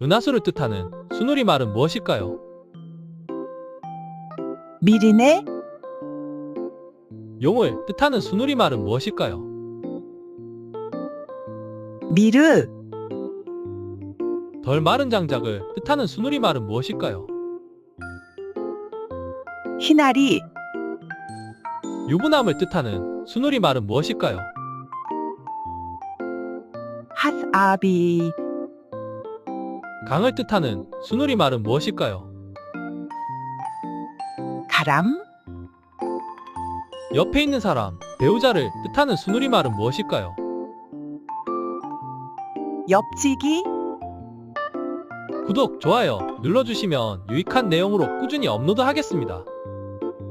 은하수를 뜻하는 순우리 말은 무엇일까요? 미리네, 용을 뜻하는 순우리 말은 무엇일까요? 미르, 덜 마른 장작을 뜻하는 순우리 말은 무엇일까요? 희나리, 유부남을 뜻하는 순우리 말은 무엇일까요? 핫아비, 강을 뜻하는 순우리 말은 무엇일까요? 가람, 옆에 있는 사람, 배우자를 뜻하는 순우리 말은 무엇일까요? 엽지기, 구독, 좋아요 눌러주시면 유익한 내용으로 꾸준히 업로드하겠습니다.